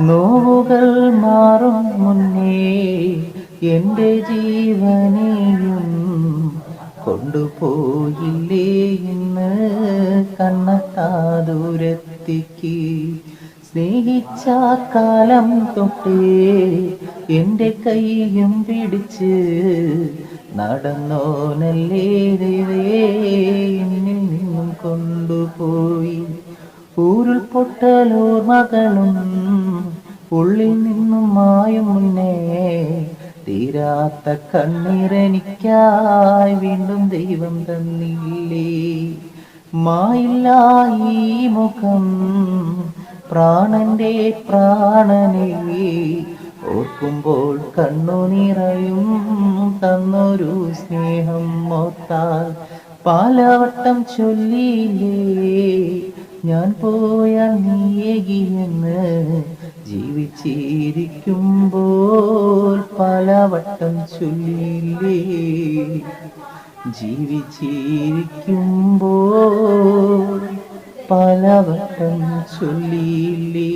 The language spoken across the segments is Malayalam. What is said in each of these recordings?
നോവുകൾ മാറും മുന്നേ എൻ്റെ ജീവനെയും കൊണ്ടുപോയില്ലേ ഇന്ന് കണ്ണെത്താ ദൂരത്തേക്ക്. സ്നേഹിച്ച കാലം തൊട്ടേ എൻ്റെ കൈയും പിടിച്ച് നടന്നോനല്ലേ ദൈവേ എന്നിൽ നിന്നും കൊണ്ടുപോയി. ഉരുൾപൊട്ടലോർമകളും ഉള്ളിൽ നിന്നും മായും മുന്നേ തീരാത്ത കണ്ണീരെനിക്കായി വീണ്ടും ദൈവം തന്നില്ലേ. മായില്ല ഈ മുഖം പ്രാണന്റെ പ്രാണനെ ഓർക്കുമ്പോൾ കണ്ണു നിറയും തന്നൊരു സ്നേഹം ഓർത്താൽ പലവട്ടം ചൊല്ലിയില്ലേ ഞാൻ പോയാൽ നീയെന്ന്. ജീവിച്ചിരിക്കുമ്പോൾ പലവട്ടം ചൊല്ലിയില്ലേ ജീവിച്ചിരിക്കുമ്പോൾ പലവട്ടം ചൊല്ലിയില്ലേ.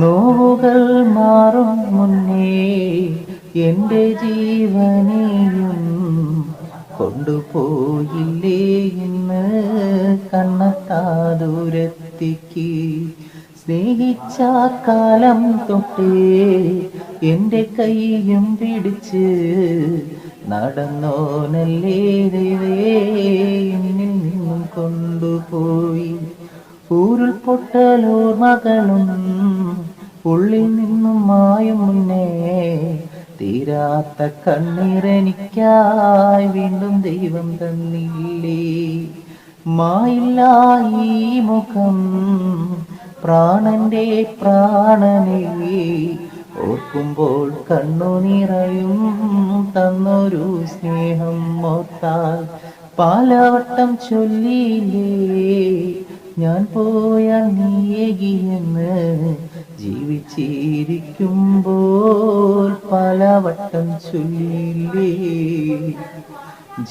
നോവുകൾ മാറും മുന്നേ എൻ്റെ ജീവനെയും കൊണ്ടുപോയില്ലേ ഇന്ന് കണ്ണെത്താ ദൂരത്തേക്ക്. സ്നേഹിച്ച കാലം തൊട്ടേ എൻ്റെ കൈയും പിടിച്ച് നടന്നോനല്ലേ ദൈവേ എന്നിൽ നിന്നും കൊണ്ടുപോയി. ഉരുൾപൊട്ടലോർമകളും ഉള്ളിൽ നിന്നും മായും മുന്നേ തീരാത്ത കണ്ണീരെനിക്കായി വീണ്ടും ദൈവം തന്നില്ലേ. മായില്ല ഈ മുഖം പ്രാണന്റെ പ്രാണനെ ഓർക്കുമ്പോൾ കണ്ണു നിറയും തന്നൊരു സ്നേഹം ഓർത്താൽ പലവട്ടം ചൊല്ലിയില്ലേ ഞാൻ പോയാൽ നീയെന്ന്. ജീവിച്ചിരിക്കുമ്പോൾ പലവട്ടം ചൊല്ലിയില്ലേ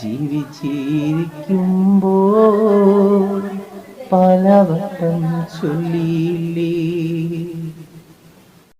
ജീവിച്ചിരിക്കുമ്പോൾ പലവട്ടം ചൊല്ലിയില്ലേ.